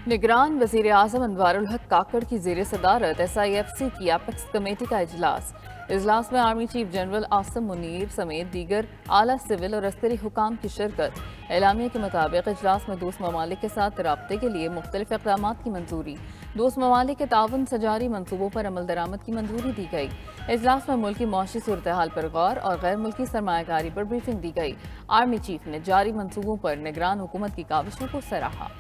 निगरान वज़ीर आज़म अनवारुल हक काकड़ की ज़ेर सदारत SIFC की एपेक्स कमेटी का इजलास में army chief general Asim Munir समेत दीगर आला सिविल और अस्करी हुकाम की शिरकत। एलामिया के मुताबिक इजलास में दोस्त ममालिक के साथ रब्ते के लिए मुख्तलिफ इक़दामात की मंजूरी, दोस्त ममालिक के ताउन से जारी मनसूबों पर अमल दरामद की मंजूरी दी गई। इजलास में मुल्क की मौशी सूरत हाल पर गौर और गैर मुल्की सरमायाकारी पर ब्रीफिंग दी गई। आर्मी चीफ ने जारी मनसूबों पर निगरान हुकूमत की काविशों को सराहा।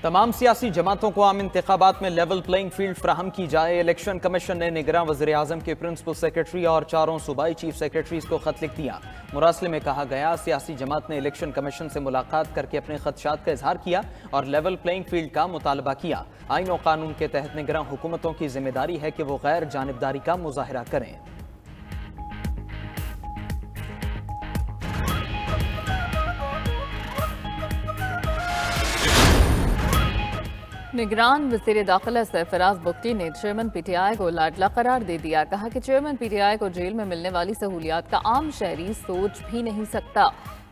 तमाम सियासी जमातों को आम इंतखाबात में लेवल प्लेइंग फील्ड फ्राहम की जाए। इलेक्शन कमीशन ने निगरान वज़ीर आज़म के प्रिंसिपल सेक्रेटरी और 4 सूबाई चीफ सेक्रेटरीज को खत लिख दिया। मुरासले में कहा गया, सियासी जमात ने इलेक्शन कमीशन से मुलाकात करके अपने खदशात का इजहार किया और लेवल प्लेइंग फील्ड का मुतालबा किया। आईन और कानून के तहत निगरान हुकूमतों की जिम्मेदारी है कि वो गैर जानिबदारी का मुजाहरा करें। निगरान वज़ीर दाखिला सरफराज बुख्ती ने चेयरमैन PTI को लाडला करार दे दिया। कहा कि चेयरमैन PTI को जेल में मिलने वाली सहूलियात का आम शहरी सोच भी नहीं सकता।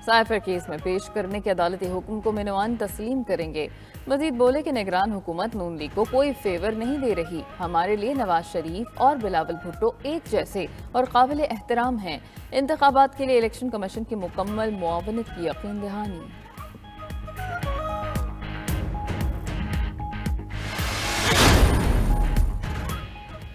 साइफर केस में पेश करने के अदालती हुक्म को मिनवान तस्लीम करेंगे। मजीद बोले कि निगरान हुकूमत नून लीग को कोई फेवर नहीं दे रही। हमारे लिए नवाज शरीफ और बिलावल भुट्टो एक जैसे और काबिल एहतराम हैं। इंतखाबात के लिए इलेक्शन कमीशन की मुकम्मल मुआवनत की यकीन दहानी।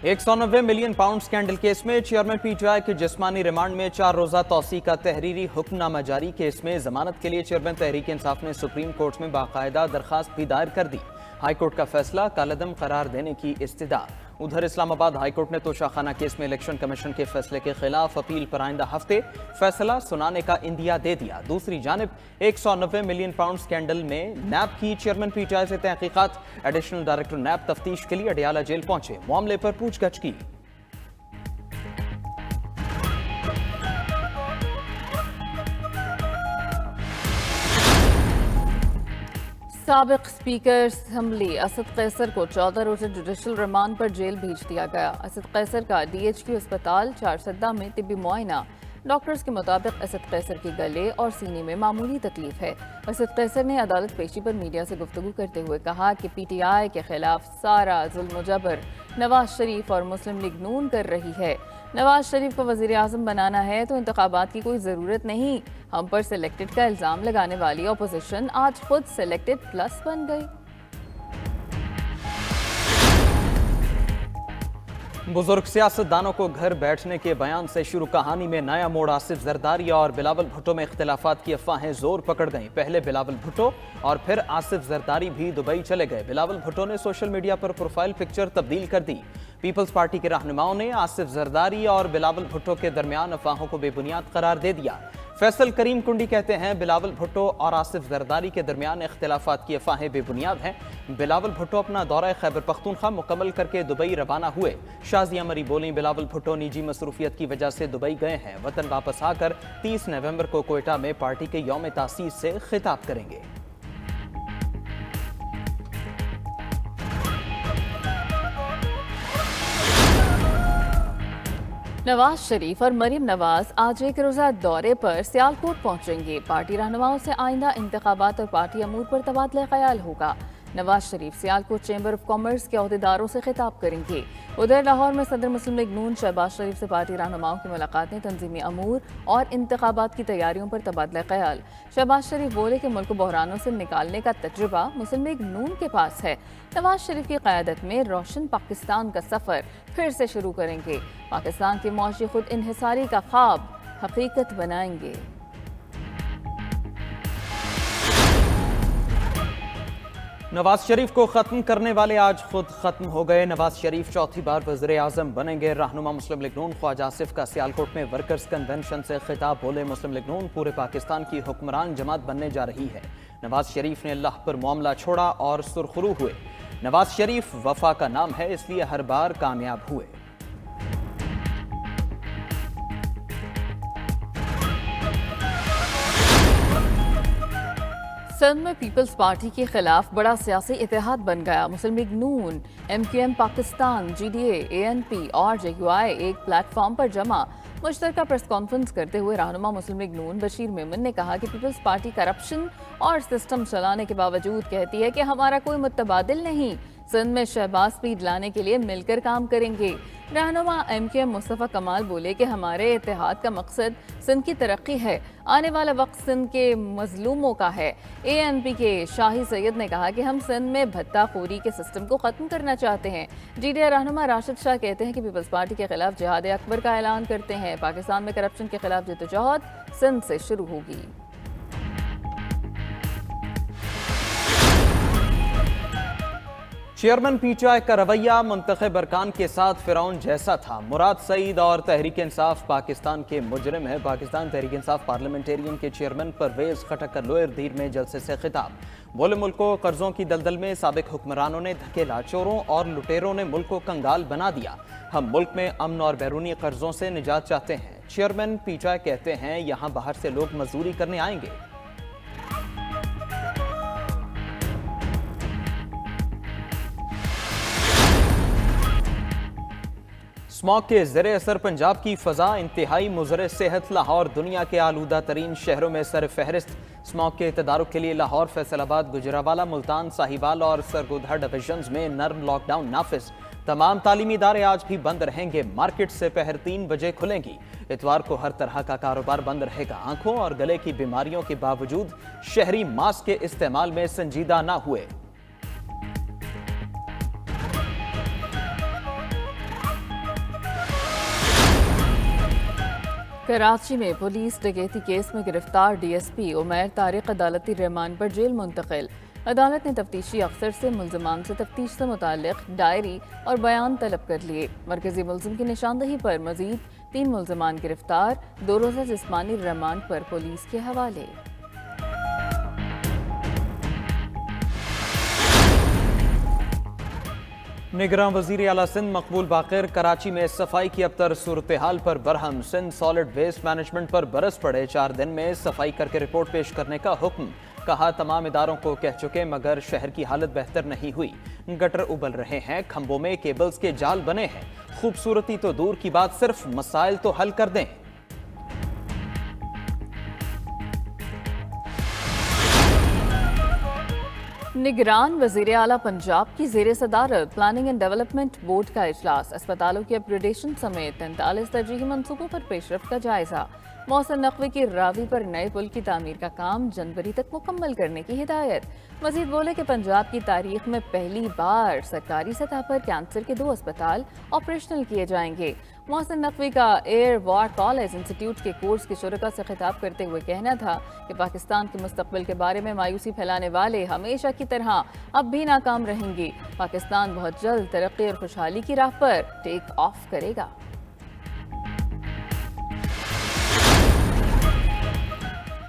190 मिलियन पाउंड स्कैंडल केस में चेयरमैन PTI के जिस्मानी रिमांड में 4 रोजा तौसी का तहरीरी हुक्मनामा जारी। केस में जमानत के लिए चेयरमैन तहरीक इंसाफ ने सुप्रीम कोर्ट में बाकायदा दरखास्त भी दायर कर दी। हाई कोर्ट का फैसला कालअदम करार देने की इस्तदा। उधर इस्लामाबाद हाई कोर्ट ने तोशाखाना केस में इलेक्शन कमीशन के फैसले के खिलाफ अपील पर आइंदा हफ्ते फैसला सुनाने का इंदिया दे दिया। दूसरी जानिब 190 मिलियन पाउंड स्कैंडल में नैब की चेयरमैन PTI से तहकीकात। एडिशनल डायरेक्टर नैब तफ्तीश के लिए अडियाला जेल पहुंचे, मामले पर पूछगछ की। साबिक स्पीकर असम्बली असद कैसर को 14 रोज़ा जुडिशल रिमांड पर जेल भेज दिया गया। असद कैसर का DHQ अस्पताल चारसद्दा में तिब्बी मुआयना। डॉक्टर्स के मुताबिक असद कैसर के गले और सीने में मामूली तकलीफ है। असद कैसर ने अदालत पेशी पर मीडिया से गुफ्तगू करते हुए कहा कि PTI के खिलाफ सारा जुल्म जबर नवाज शरीफ और मुस्लिम लीग नून कर रही है। नवाज शरीफ को वज़ीर आज़म बनाना है तो इंतखाबात की कोई ज़रूरत नहीं। हम पर सिलेक्टेड का इल्ज़ाम लगाने वाली अपोजिशन आज खुद सिलेक्टेड प्लस बन गई। बुजुर्ग सियासतदानों को घर बैठने के बयान से शुरू कहानी में नया मोड़। आसिफ जरदारी और बिलावल भुट्टो में इख्तिलाफात की अफवाहें जोर पकड़ गईं। पहले बिलावल भुट्टो और फिर आसिफ जरदारी भी दुबई चले गए। बिलावल भुट्टो ने सोशल मीडिया पर प्रोफाइल पिक्चर तब्दील कर दी। पीपल्स पार्टी के रहनुमाओं ने आसिफ जरदारी और बिलावल भुट्टो के दरमियान अफवाहों को बेबुनियाद करार दे दिया। फैसल करीम कुंडी कहते हैं, बिलावल भुट्टो और आसिफ जरदारी के दरमियान इख्तिलाफात की अफवाहें बेबुनियाद हैं। बिलावल भुट्टो अपना दौरा खैबर पख्तूनख्वा मुकम्मल करके दुबई रवाना हुए। शाजिया मरी बोली, बिलावल भुट्टो निजी मसरूफियत की वजह से दुबई गए हैं। वतन वापस आकर 30 नवंबर को कोयटा में पार्टी के यौम तासीस से खिताब करेंगे। नवाज शरीफ और मरीम नवाज आज एक रोज़ा दौरे पर सियालकोट पहुंचेंगे। पार्टी रहनुमाओं से आइंदा इंतखाबात और पार्टी अमूर पर तबादला ख्याल होगा। Nawaz Sharif Sialkot chamber of commerce के अहदेदारों से खिताब करेंगे। उधर लाहौर में सदर मुस्लिम लीग नून शहबाज शरीफ से पार्टी रहनुमाओं की मुलाकातें, तंजीमी अमूर और इंतखाबात की तैयारियों पर तबादला ख्याल। शहबाज शरीफ बोले कि मुल्क को बहरानों से निकालने का तजुर्बा मुस्लिम लीग नून के पास है। नवाज शरीफ की क़यादत में रोशन पाकिस्तान का सफ़र फिर से शुरू करेंगे। पाकिस्तान की मौशी खुद इन्हिसारी का ख्वाब हकीकत बनाएंगे। नवाज शरीफ को खत्म करने वाले आज खुद खत्म हो गए। नवाज शरीफ चौथी बार वज़ीर आज़म बनेंगे। रहनुमा मुस्लिम लीग नून ख्वाजा आसिफ का सियालकोट में वर्कर्स कन्वेंशन से खिताब। बोले, मुस्लिम लीग नून पूरे पाकिस्तान की हुक्मरान जमात बनने जा रही है। नवाज शरीफ ने अल्लाह पर मामला छोड़ा और सुरखरू हुए। नवाज शरीफ वफा का नाम है, इसलिए हर बार कामयाब हुए। सिंध में पीपल्स पार्टी के खिलाफ बड़ा सियासी इतिहाद बन गया। मुस्लिम लीग नून, MQM पाकिस्तान, GDA, ANP और JUI एक प्लेटफॉर्म पर जमा। मुश्तरका प्रेस कॉन्फ्रेंस करते हुए रहनुमा मुस्लिम लीग नून बशीर मेमन ने कहा कि पीपल्स पार्टी करप्शन और सिस्टम चलाने के बावजूद कहती है कि हमारा कोई मुतबादिल नहीं, सिंध में शहबाज स्पीड लाने के लिए मिलकर काम करेंगे। रहनुमा MQM मुस्तफ़ा कमाल बोले कि हमारे इत्तेहाद का मकसद सिंध की तरक्की है, आने वाला वक्त सिंध के मजलूमों का है। ANP के शाही सैयद ने कहा कि हम सिंध में भत्ताखोरी के सिस्टम को ख़त्म करना चाहते हैं। GDA रहनुमा राशिद शाह कहते हैं कि पीपल्स पार्टी के खिलाफ जिहाद अकबर का ऐलान करते हैं। पाकिस्तान में करप्शन के खिलाफ जद्दोजहद सिंध से शुरू होगी। चेयरमैन PTI का रवैया मुंतखब अरकान के साथ फिरौन जैसा था। मुराद सईद और तहरीक इंसाफ पाकिस्तान के मुजरिम है। पाकिस्तान तहरीक इंसाफ पार्लियामेंटेरियन के चेयरमैन परवेज खटक का लोअर धीर में जलसे से खिताब। बोले मुल्क को कर्जों की दलदल में साबिक हुक्मरानों ने धकेला, चोरों और लुटेरों ने मुल्क को कंगाल बना दिया। हम मुल्क में अमन और बैरूनी कर्जों से निजात चाहते हैं। चेयरमैन PTI कहते हैं यहाँ बाहर से लोग मजदूरी करने आएंगे। स्मॉग के ज़ेरे असर पंजाब की फ़ज़ा इंतहाई मुज़र सेहत। लाहौर दुनिया के आलूदा तरीन शहरों में सर फहरिस्त। स्मॉग के तदारुक के लिए लाहौर, फैसलाबाद, गुजरावाला, मुल्तान, साहिवाल और सरगोधा डिविजन्स में नर्म लॉकडाउन नाफिज। तमाम तालीमी इदारे आज भी बंद रहेंगे। मार्केट से पहर 3 बजे खुलेंगी। इतवार को हर तरह का कारोबार बंद रहेगा। आंखों और गले की बीमारियों के बावजूद शहरी मास्क के इस्तेमाल में संजीदा ना हुए। कराची में पुलिस डकैती केस में गिरफ्तार DSP उमैर तारिक अदालती रिमांड पर जेल मुंतकिल। अदालत ने तफ्तीशी अफसर से मुल्ज़मान से तफ्तीश से मुताल्लिक डायरी और बयान तलब कर लिए। मरकजी मुल्ज़िम की निशानदही पर मजीद 3 मुल्ज़मान गिरफ्तार, 2 रोज़ा जिस्मानी रिमांड पर पुलिस के हवाले। निगरान वज़ीर आला सिंध मकबूल बाक़िर कराची में सफाई की अबतर सूरत हाल पर Barham. Sindh solid waste management पर बरस पड़े, 4 दिन में सफाई करके रिपोर्ट पेश करने का हुक्म। कहा तमाम इदारों को कह चुके मगर शहर की हालत बेहतर नहीं हुई। गटर उबल रहे हैं, खंभों में केबल्स के जाल बने हैं। खूबसूरती तो दूर की बात, सिर्फ मसाइल तो हल कर दें। निगरान वज़ीर आला पंजाब की ज़ेर सदारत प्लानिंग एंड डेवलपमेंट बोर्ड का इजलास। अस्पतालों की अपग्रेडेशन समेत 43 तरजीही मंसूबों पर पेशरफ्त का जायजा। मोहसिन नकवी की रावी पर नए पुल की तामीर का काम जनवरी तक मुकम्मल करने की हिदायत। मजीद बोले कि पंजाब की तारीख में पहली बार सरकारी सतह पर कैंसर के 2 अस्पताल ऑपरेशनल किए जाएंगे। मोहसिन नकवी का एयर वार कॉलेज इंस्टीट्यूट के कोर्स के शुरका से खिताब करते हुए कहना था कि पाकिस्तान के मुस्तकबिल के बारे में मायूसी फैलाने वाले हमेशा की तरह अब भी नाकाम रहेंगे। पाकिस्तान बहुत जल्द तरक्की और खुशहाली की राह पर टेक ऑफ करेगा।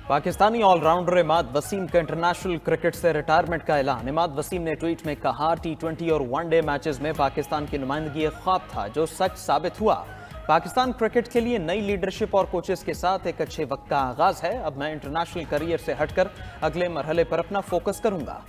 पाकिस्तानी ऑलराउंडर इमाद वसीम का इंटरनेशनल क्रिकेट से रिटायरमेंट का ऐलान। इमाद वसीम ने ट्वीट में कहा, T20 और वनडे मैचेस में पाकिस्तान की नुमाइंदगी एक ख्वाब था जो सच साबित हुआ। पाकिस्तान क्रिकेट के लिए नई लीडरशिप और कोचेस के साथ एक अच्छे वक्त का आगाज है। अब मैं इंटरनेशनल करियर से हटकर अगले मरहले पर अपना फोकस करूंगा।